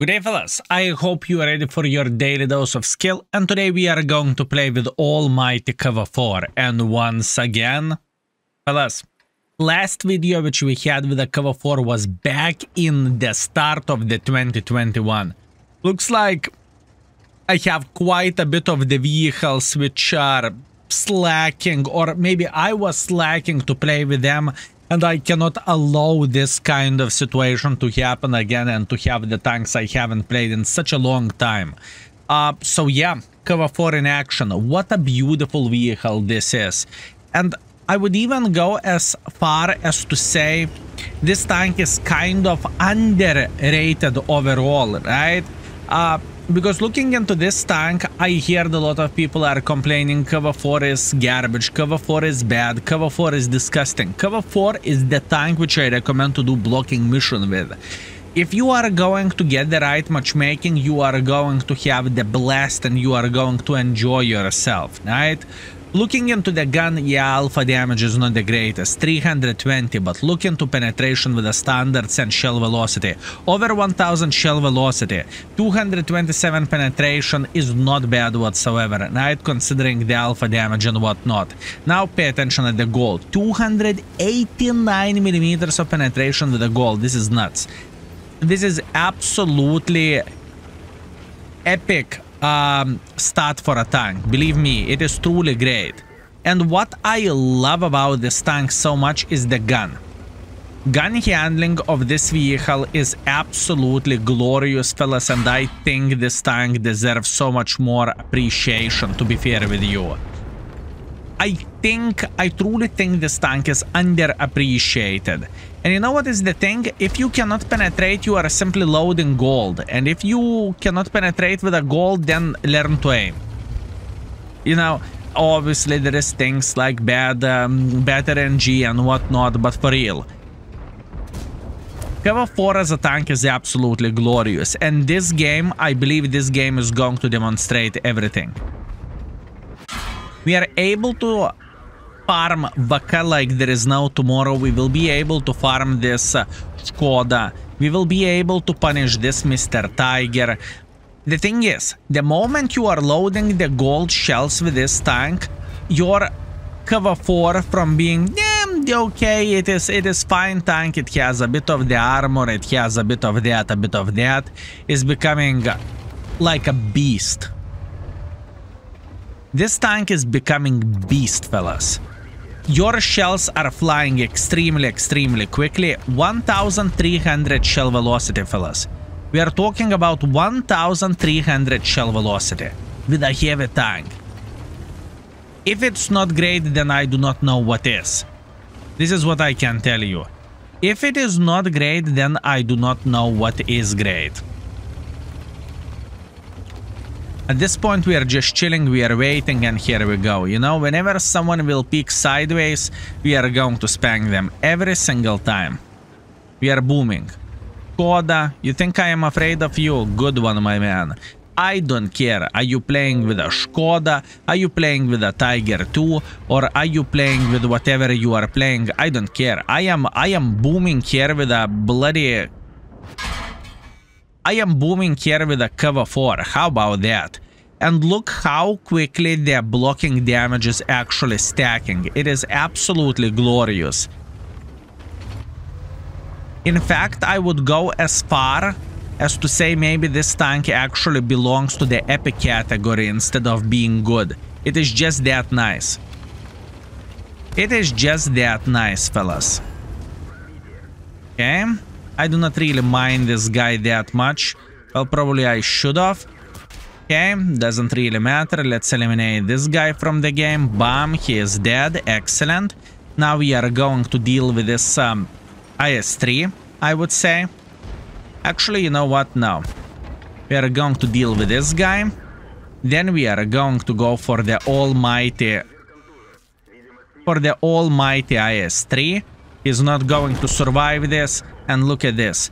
Good day fellas, I hope you are ready for your daily dose of skill, and today we are going to play with almighty KV-4. And once again, fellas, last video which we had with the KV-4 was back in the start of the 2021. Looks like I have quite a bit of the vehicles which are slacking, or maybe I was slacking to play with them, and I cannot allow this kind of situation to happen again and to have the tanks I haven't played in such a long time. So yeah, KV-4 in action. What a beautiful vehicle this is. And I would even go as far as to say this tank is kind of underrated overall, right? Because looking into this tank, I heard a lot of people are complaining KV-4 is garbage, KV-4 is bad, KV-4 is disgusting. KV-4 is the tank which I recommend to do blocking mission with. If you are going to get the right matchmaking, you are going to have the blast and you are going to enjoy yourself, right? Looking into the gun, yeah, alpha damage is not the greatest, 320, but look into penetration with the standards and shell velocity. Over 1000 shell velocity, 227 penetration is not bad whatsoever, right, considering the alpha damage and whatnot. Now pay attention at the gold, 289 millimeters of penetration with the gold. This is nuts. This is absolutely epic stat for a tank. Believe me, it is truly great. And what I love about this tank so much is the gun. Gun handling of this vehicle is absolutely glorious, fellas, and I think this tank deserves so much more appreciation, to be fair with you. I truly think this tank is underappreciated. And you know what is the thing? If you cannot penetrate, you are simply loading gold. And if you cannot penetrate with a gold, then learn to aim. You know, obviously there is things like better RNG and whatnot, but for real, KV-4 as a tank is absolutely glorious. And this game, I believe this game is going to demonstrate everything. We are able to farm Vaka like there is no tomorrow. We will be able to farm this Skoda. We will be able to punish this Mr. Tiger. The thing is, the moment you are loading the gold shells with this tank, your KV-4 from being okay, it is fine tank, it has a bit of the armor, it has a bit of that, is becoming like a beast. This tank is becoming beast, fellas. Your shells are flying extremely quickly. 1300 shell velocity, fellas. We are talking about 1300 shell velocity with a heavy tank. If it's not great, then I do not know what is. This is what I can tell you. If it is not great, then I do not know what is great. At this point, we are just chilling, we are waiting, and here we go. You know, whenever someone will peek sideways, we are going to spank them every single time. We are booming. Koda, you think I am afraid of you? Good one, my man. I don't care. Are you playing with a Skoda? Are you playing with a Tiger 2? Or are you playing with whatever you are playing? I don't care. I am booming here with a bloody... I am booming here with a KV-4. How about that? And look how quickly the blocking damage is actually stacking. It is absolutely glorious. In fact, I would go as far as to say maybe this tank actually belongs to the epic category instead of being good. It is just that nice. It is just that nice, fellas. Okay. I do not really mind this guy that much. Well, probably I should have. Okay, doesn't really matter. Let's eliminate this guy from the game. Bam, he is dead. Excellent. Now we are going to deal with this IS-3, I would say. Actually, you know what? No. We are going to deal with this guy. Then we are going to go for the almighty... IS-3. He's not going to survive this. And look at this.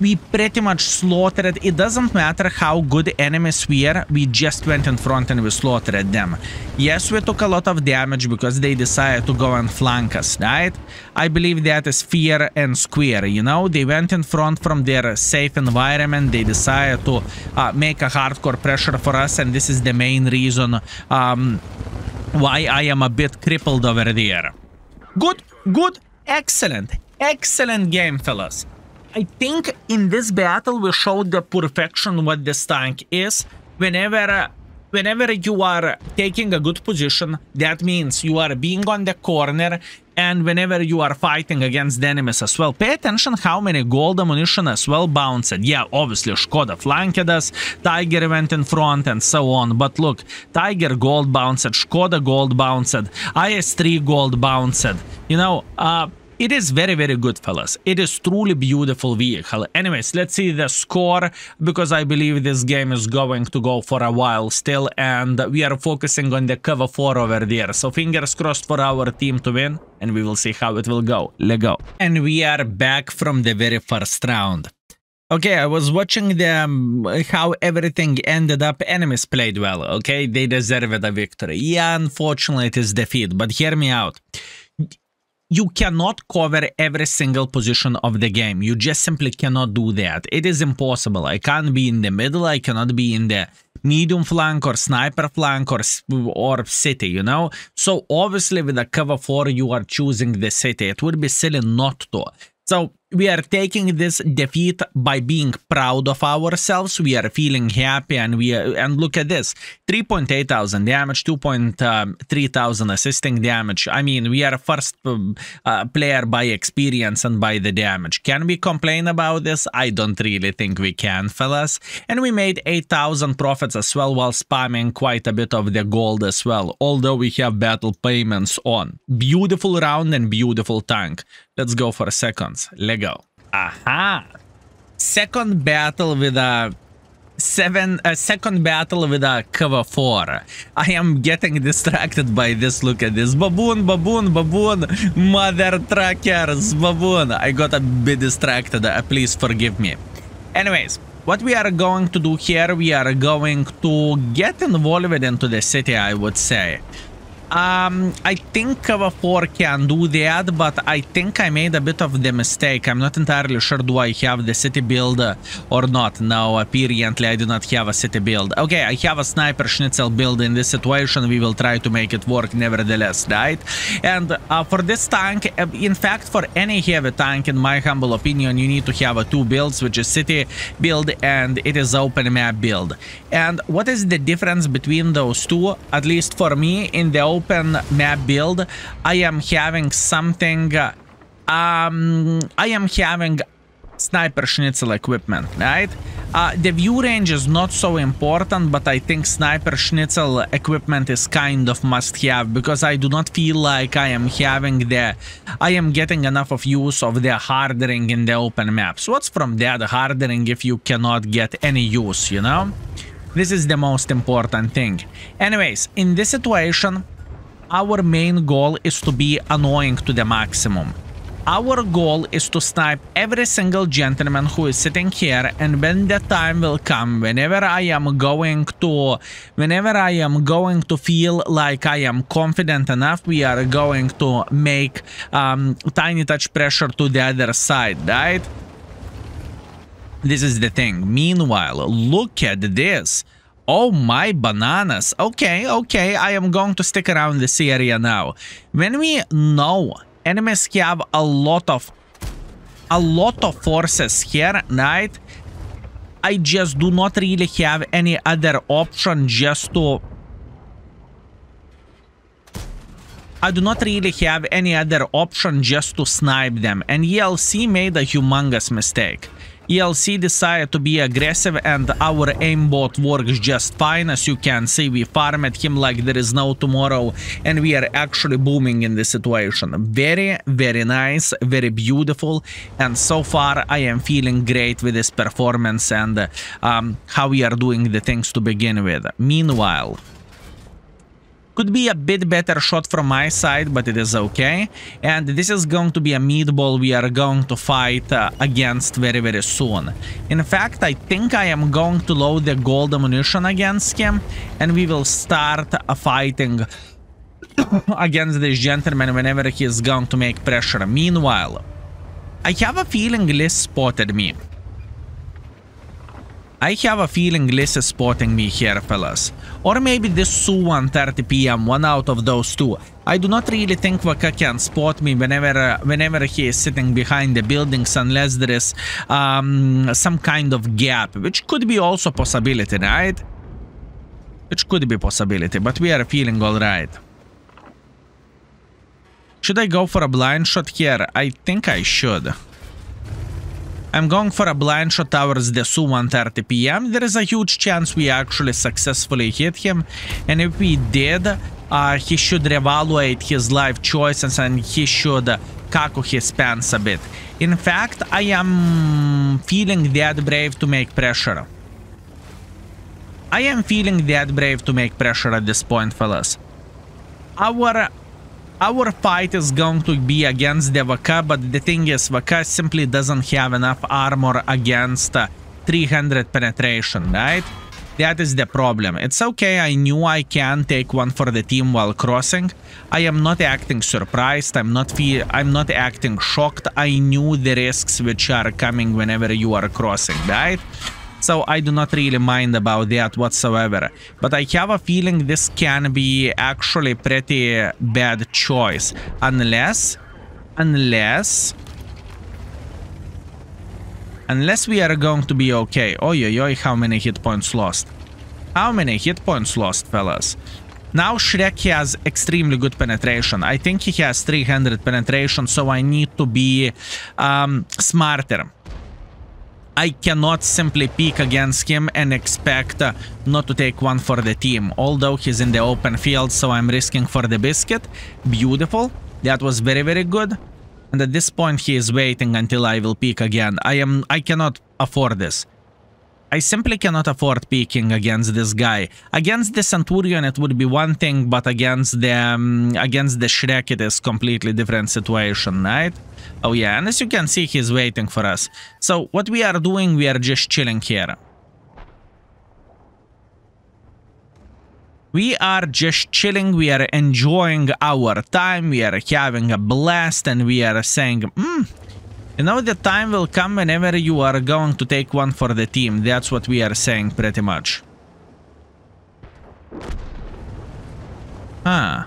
we pretty much slaughtered. It doesn't matter how good enemies were, we just went in front and we slaughtered them. Yes, we took a lot of damage because they decided to go and flank us, right? I believe that is fair and square, you know? They went in front from their safe environment, they decided to make a hardcore pressure for us, and this is the main reason why I am a bit crippled over there. Good, good, excellent, excellent game, fellas. I think in this battle we showed the perfection what this tank is. Whenever you are taking a good position, that means you are being on the corner, and whenever you are fighting against the enemies as well, pay attention how many gold ammunition as well bounced. Yeah, obviously Škoda flanked us, Tiger went in front and so on, but look, Tiger gold bounced, Škoda gold bounced, IS-3 gold bounced, you know, it is very, very good, fellas. It is truly beautiful vehicle. Anyways, let's see the score, because I believe this game is going to go for a while still, and we are focusing on the KV-4 over there. So fingers crossed for our team to win, and we will see how it will go. Let's go. And we are back from the very first round. Okay, I was watching the how everything ended up. Enemies played well, okay? They deserved a victory. Yeah, unfortunately it is defeat, but hear me out. You cannot cover every single position of the game. You just simply cannot do that. It is impossible. I can't be in the middle. I cannot be in the medium flank or sniper flank or city, you know? So obviously with the KV-4 you are choosing the city. It would be silly not to. So we are taking this defeat by being proud of ourselves. We are feeling happy, and look at this: 3.8 thousand damage, 2.3 thousand assisting damage. I mean, we are first player by experience and by the damage. Can we complain about this? I don't really think we can, fellas. And we made 8,000 profits as well while spamming quite a bit of the gold as well, although we have battle payments on. Beautiful round and beautiful tank. Let's go for seconds. Let's go. Aha! Second battle with a second battle with a KV-4. I am getting distracted by this. Look at this. Baboon, baboon, baboon. Mother truckers, baboon. I got a bit distracted. Please forgive me. Anyways, what we are going to do here, we are going to get involved into the city, I would say. I think KV-4 can do that, but I think I made a bit of the mistake. I'm not entirely sure do I have the city build or not. No, apparently I do not have a city build. Okay, I have a sniper schnitzel build in this situation. We will try to make it work nevertheless, right? And for this tank, in fact, for any heavy tank, in my humble opinion, you need to have two builds, which is city build and it is open map build. And what is the difference between those two? At least for me, in the open map build, I am having something, I am having sniper schnitzel equipment, right? The view range is not so important, but I think sniper schnitzel equipment is kind of must have, because I do not feel like I am getting enough of use of the hardening in the open maps. What's from that hardening if you cannot get any use, you know? This is the most important thing. Anyways, in this situation, our main goal is to be annoying to the maximum. Our goal is to snipe every single gentleman who is sitting here, and when the time will come, whenever I am going to feel like I am confident enough, we are going to make tiny touch pressure to the other side, right? This is the thing. Meanwhile, look at this. Oh my bananas. Okay, okay, I am going to stick around this area now. When we know enemies have a lot of forces here, right? I just do not really have any other option just to... I do not really have any other option just to snipe them. And ELC made a humongous mistake. ELC decided to be aggressive, and our aimbot works just fine. As you can see, we farmed him like there is no tomorrow, and we are actually booming in this situation. Very, very nice, very beautiful, and so far I am feeling great with this performance and how we are doing the things to begin with. Meanwhile, Could be a bit better shot from my side, but it is okay. And this is going to be a meatball we are going to fight against very, very soon. In fact, I think I am going to load the gold ammunition against him, and we will start fighting against this gentleman whenever he is going to make pressure. Meanwhile, I have a feeling Liz spotted me. I have a feeling Liz is spotting me here, fellas. Or maybe this Sue 1:30 PM, one out of those two. I do not really think Vaka can spot me whenever he is sitting behind the buildings, unless there is some kind of gap, which could be also possibility, right? Which could be possibility, but we are feeling alright. Should I go for a blind shot here? I think I should. I'm going for a blind shot towards the Su 1:30 PM. There is a huge chance we actually successfully hit him. And if we did, he should reevaluate his life choices and he should kaku his pants a bit. In fact, I am feeling that brave to make pressure. I am feeling that brave to make pressure at this point, fellas. Our fight is going to be against the Vaka, but the thing is, Vaka simply doesn't have enough armor against 300 penetration, right? That is the problem. It's okay, I knew I can take one for the team while crossing. I am not acting surprised, I'm not acting shocked. I knew the risks which are coming whenever you are crossing, right? So I do not really mind about that whatsoever. But I have a feeling this can be actually pretty bad choice. Unless we are going to be okay. Oi, how many hit points lost? How many hit points lost, fellas? Now Shrek has extremely good penetration. I think he has 300 penetration, so I need to be smarter. I cannot simply peek against him and expect not to take one for the team. Although he's in the open field, so I'm risking for the biscuit. Beautiful. That was very, very good. And at this point, he is waiting until I will peek again. I cannot afford this. I simply cannot afford peeking against this guy. Against the Centurion, it would be one thing, but against the Shrek, it is completely different situation, right? Oh yeah, and as you can see, he's waiting for us. So what we are doing, we are just chilling here. We are just chilling, we are enjoying our time, we are having a blast, and we are saying, you know, the time will come whenever you are going to take one for the team. That's what we are saying pretty much. Huh.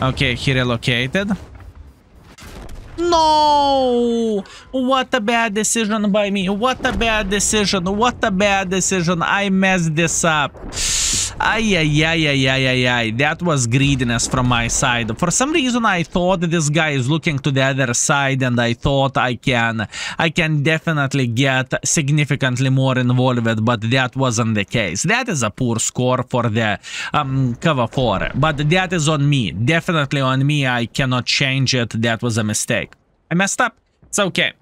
Okay, he relocated. No! What a bad decision by me. What a bad decision. What a bad decision. I messed this up. Ay. That was greediness from my side. For some reason, I thought this guy is looking to the other side, and I thought I can definitely get significantly more involved, but that wasn't the case. That is a poor score for the KV-4, but that is on me. Definitely on me. I cannot change it. That was a mistake. I messed up. It's okay.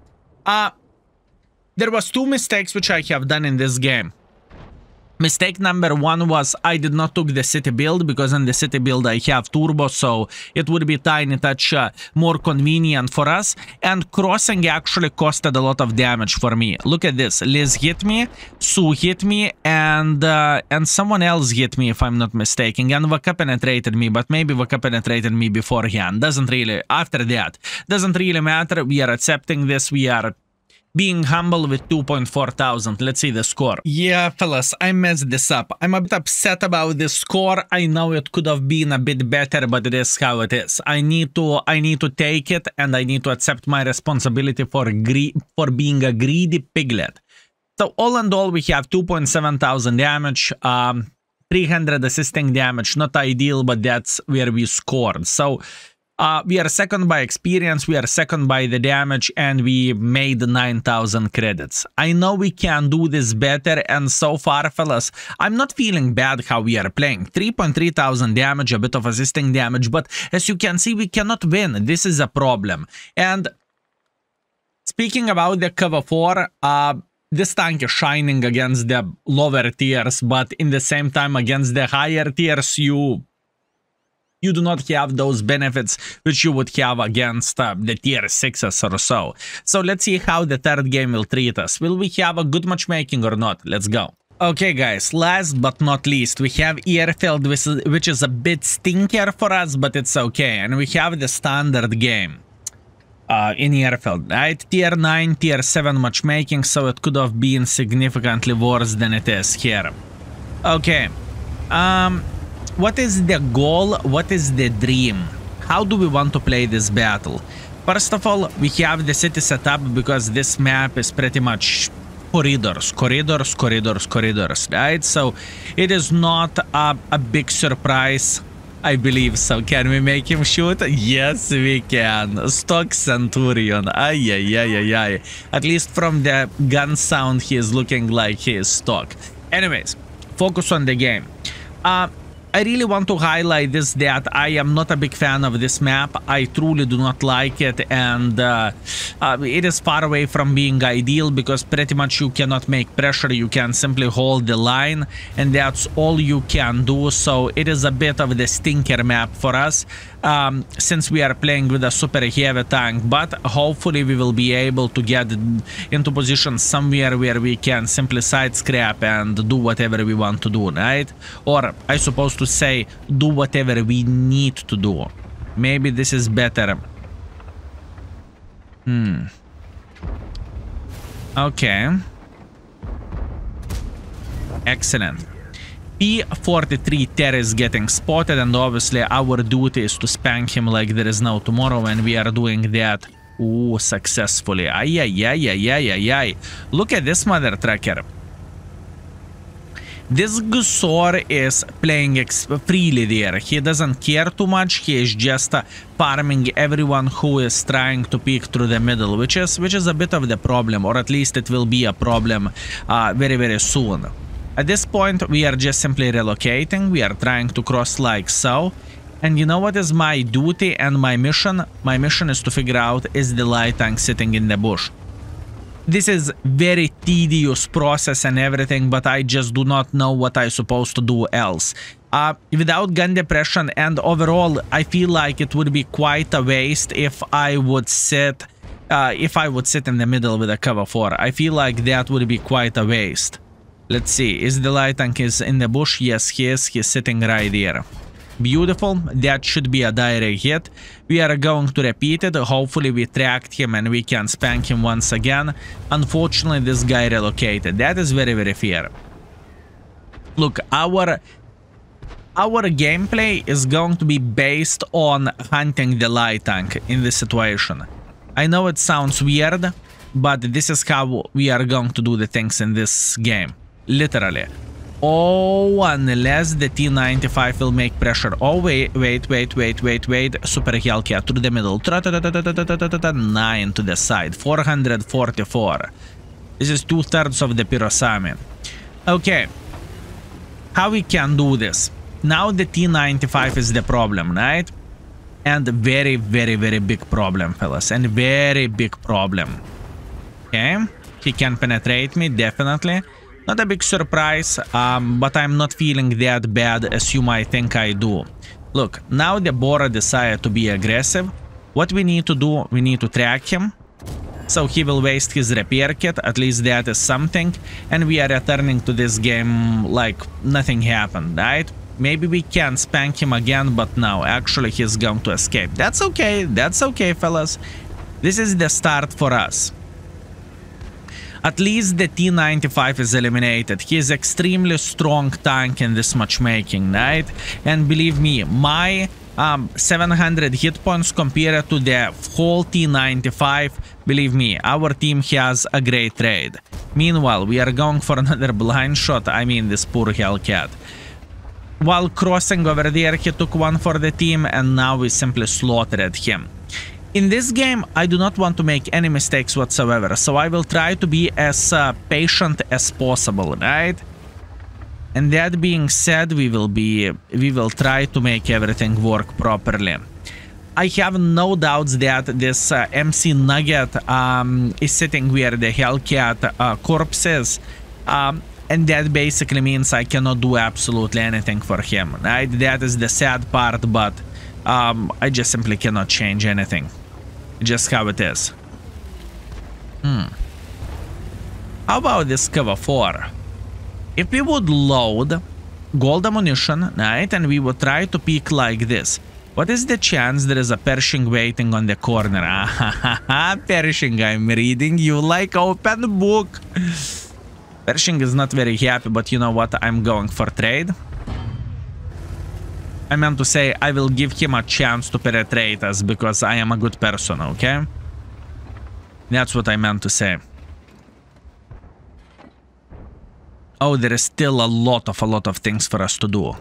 There was two mistakes which I have done in this game. Mistake number one was I did not took the city build, because in the city build I have turbo, so it would be tiny touch more convenient for us. And crossing actually costed a lot of damage for me. Look at this. Liz hit me, Sue hit me, and someone else hit me if I'm not mistaken. And Vaka penetrated me, but maybe Vaka penetrated me beforehand. Doesn't really, after that. Doesn't really matter. We are accepting this. We are being humble with 2,400. Let's see the score. Yeah, fellas, I messed this up. I'm a bit upset about this score. I know it could have been a bit better, but it is how it is. I need to take it, and I need to accept my responsibility for being a greedy piglet. So all in all, we have 2,700 damage, 300 assisting damage. Not ideal, but that's where we scored. So we are second by experience, we are second by the damage, and we made 9,000 credits. I know we can do this better, and so far, fellas, I'm not feeling bad how we are playing. 3,300 damage, a bit of assisting damage, but as you can see, we cannot win. This is a problem. And speaking about the KV-4, this tank is shining against the lower tiers, but in the same time against the higher tiers, you do not have those benefits which you would have against the tier 6s or so. So let's see how the third game will treat us. Will we have a good matchmaking or not? Let's go. Okay guys, last but not least, we have Airfield, which is a bit stinkier for us, but it's okay. And we have the standard game in Airfield, right? Tier 9, tier 7 matchmaking, so it could have been significantly worse than it is here. Okay. What is the goal? What is the dream? How do we want to play this battle? First of all, we have the city set up because this map is pretty much corridors, right? So it is not a big surprise, I believe so. Can we make him shoot? Yes, we can. Stock Centurion. Ay. At least from the gun sound, he is looking like he is stock. Anyways, focus on the game. I really want to highlight this, that I am not a big fan of this map. I truly do not like it, and it is far away from being ideal because pretty much you cannot make pressure. You can simply hold the line, and that's all you can do. So it is a bit of the stinker map for us since we are playing with a super heavy tank, but hopefully we will be able to get into position somewhere where we can simply side scrap and do whatever we want to do, right? Or I suppose to say, do whatever we need to do. Maybe this is better. Okay. Excellent. P43 Ter is getting spotted, and obviously our duty is to spank him like there is no tomorrow, and we are doing that successfully. Ay. Look at this mother trucker. This Gusor is playing freely there. He doesn't care too much. He is just farming everyone who is trying to peek through the middle, which is a bit of the problem, or at least it will be a problem very soon. At this point, we are just simply relocating. We are trying to cross like so. And you know what is my duty and my mission? My mission is to figure out, is the light tank sitting in the bush? This is very tedious process and everything, but I just do not know what I'm supposed to do else. Without gun depression, and overall, I feel like it would be quite a waste if I would sit in the middle with a KV-4. I feel like that would be quite a waste. Let's see, is the light tank is in the bush? Yes, he is. He's sitting right here. Beautiful. That should be a direct hit. We are going to repeat it. Hopefully we tracked him and we can spank him once again. Unfortunately, this guy relocated. That is very fair. Look, our gameplay is going to be based on hunting the light tank in this situation. I know it sounds weird, but this is how we are going to do the things in this game. Literally. Oh, unless the T95 will make pressure. Oh, wait. Super Hellcat through the middle. 9 to the side. 444. This is 2/3 of the Pirosami. Okay. How we can do this? Now the T95 is the problem, right? And very big problem, fellas. And very big problem. Okay. He can penetrate me, definitely. Not a big surprise, but I'm not feeling that bad as you might think I do. Look, now the Bora decided to be aggressive. What we need to do, we need to track him. So he will waste his repair kit, at least that is something. And we are returning to this game like nothing happened, right? Maybe we can spank him again, but no, actually he's going to escape. That's okay, fellas. This is the start for us. At least the T95 is eliminated. He is extremely strong tank in this matchmaking, right? And believe me, my 700 hit points compared to the whole T95, believe me, our team has a great trade. Meanwhile, we are going for another blind shot. I mean, this poor Hellcat. While crossing over there, he took one for the team, and now we simply slaughtered him. In this game, I do not want to make any mistakes whatsoever, so I will try to be as patient as possible, right? And that being said, we will try to make everything work properly. I have no doubts that this MC Nugget is sitting where the Hellcat corpse is. And that basically means I cannot do absolutely anything for him, right? That is the sad part, but I just simply cannot change anything. Just how it is. How about this KV-4? If we would load gold ammunition, right, and we would try to peek like this, what is the chance there is a Pershing waiting on the corner? Pershing, I'm reading you like open book. Pershing is not very happy, but you know what? I'm going for trade. I meant to say I will give him a chance to penetrate us because I am a good person, okay? That's what I meant to say. Oh, there is still a lot of things for us to do.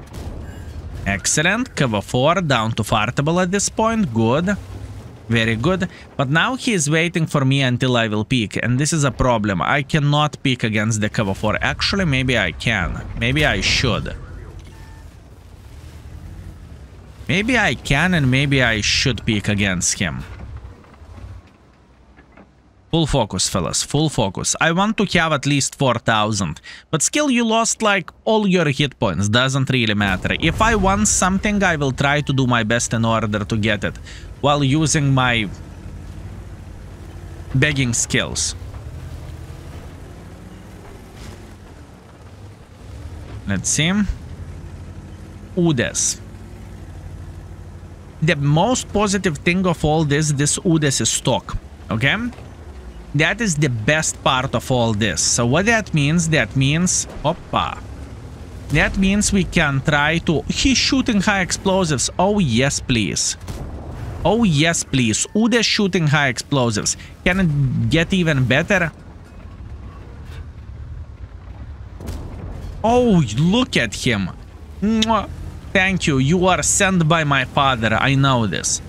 Excellent. KV-4 down to fartable at this point. Good. Very good. But now he is waiting for me until I will peek. And this is a problem. I cannot peek against the KV-4. Actually, maybe I can. Maybe I should. Maybe I can and maybe I should peek against him. Full focus, fellas. Full focus. I want to have at least 4,000. But still, you lost like all your hit points. Doesn't really matter. If I want something, I will try to do my best in order to get it. While using my begging skills. Let's see. Udes. The most positive thing of all this Udes is stock. Okay? That is the best part of all this. So what that means? That means... Oppa. That means we can try to... He's shooting high explosives. Oh, yes, please. Oh, yes, please. Ude shooting high explosives. Can it get even better? Oh, look at him. Mwah. Thank you. You are sent by my father. I know this.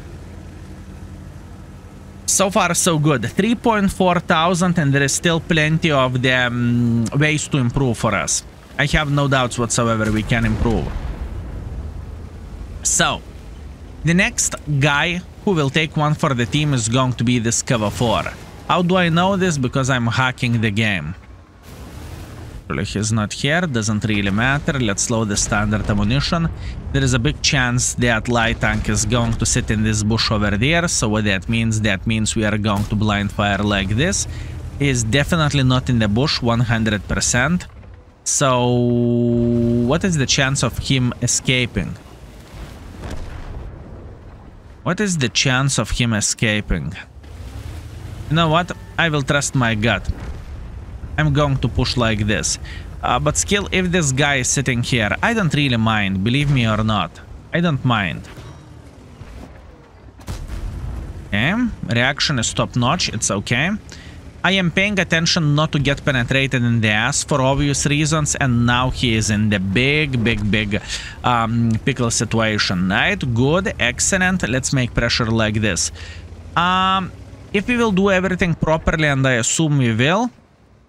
So far, so good. 3,400 and there is still plenty of the ways to improve for us. I have no doubts whatsoever we can improve. So, the next guy who will take one for the team is going to be this KV-4. How do I know this? Because I'm hacking the game. He's not here, doesn't really matter. Let's load the standard ammunition. There is a big chance that light tank is going to sit in this bush over there. So what that means we are going to blind fire like this. He is definitely not in the bush 100%. So what is the chance of him escaping? What is the chance of him escaping? You know what? I will trust my gut. I'm going to push like this. But still, if this guy is sitting here, I don't really mind, believe me or not. I don't mind. Okay, reaction is top-notch, it's okay. I am paying attention not to get penetrated in the ass for obvious reasons, and now he is in the big pickle situation, right? Good, excellent. Let's make pressure like this. If we will do everything properly, and I assume we will,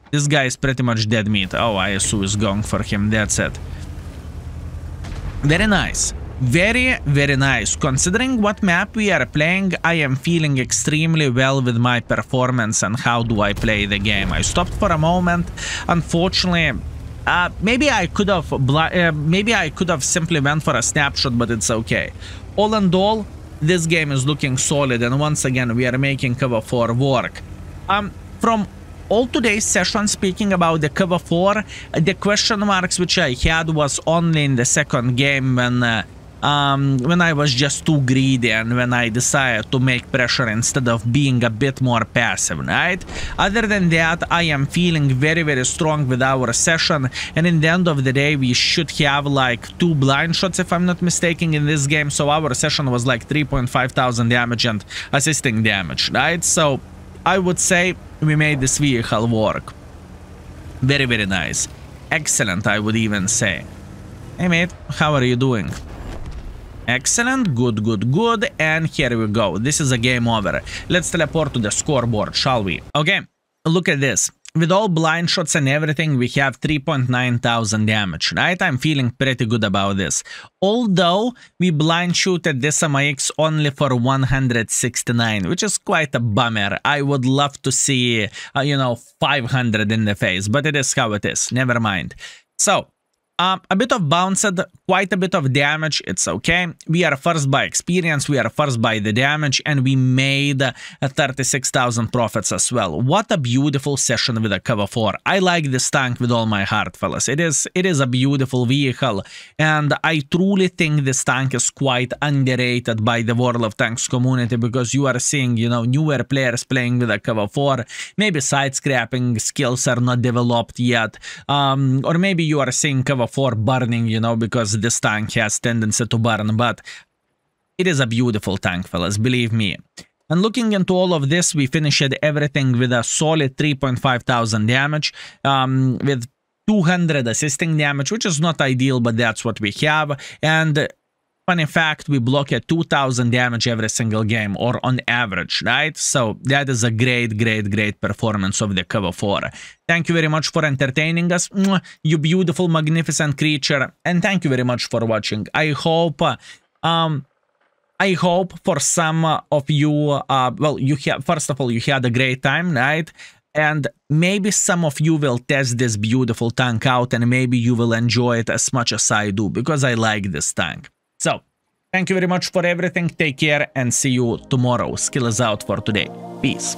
this guy is pretty much dead meat. Oh, ISU is going for him. That's it. Very nice. Very nice. Considering what map we are playing, I am feeling extremely well with my performance and how do I play the game. I stopped for a moment. Unfortunately, maybe I could have simply went for a snapshot, but it's okay. All in all, this game is looking solid, and once again, we are making KV-4 work. From all today's session, speaking about the KV-4, the question marks which I had was only in the second game when I was just too greedy and when I decided to make pressure instead of being a bit more passive, right? Other than that, I am feeling very strong with our session, and in the end of the day, we should have like 2 blind shots if I'm not mistaken in this game, so our session was like 3,500 damage and assisting damage, right? So I would say we made this vehicle work. Very nice. Excellent, I would even say. Hey mate, how are you doing? Excellent, good, and here we go. This is a game over. Let's teleport to the scoreboard, shall we? Okay, look at this. with all blind shots and everything, we have 3.9 thousand damage, right? I'm feeling pretty good about this. Although we blind shooted this MIX only for 169, which is quite a bummer. I would love to see, 500 in the face, but it is how it is. Never mind. So, a bit of bounced, quite a bit of damage, it's okay. We are first by experience, we are first by the damage, and we made 36,000 profits as well. What a beautiful session with a KV-4. I like this tank with all my heart, fellas. It is a beautiful vehicle, and I truly think this tank is quite underrated by the World of Tanks community, because you are seeing, newer players playing with a KV-4. Maybe side-scrapping skills are not developed yet, or maybe you are seeing KV-4 burning, because this tank has tendency to burn, but it is a beautiful tank, fellas, believe me. And looking into all of this, we finished everything with a solid 3.5 thousand damage, with 200 assisting damage, which is not ideal, but that's what we have. And funny fact, we block at 2,000 damage every single game, or on average, right? So that is a great performance of the KV-4. Thank you very much for entertaining us, you beautiful, magnificent creature, and thank you very much for watching. I hope for some of you, first of all, you had a great time, right? And maybe some of you will test this beautiful tank out, and maybe you will enjoy it as much as I do, because I like this tank. So, thank you very much for everything, take care, and see you tomorrow. Skill is out for today. Peace.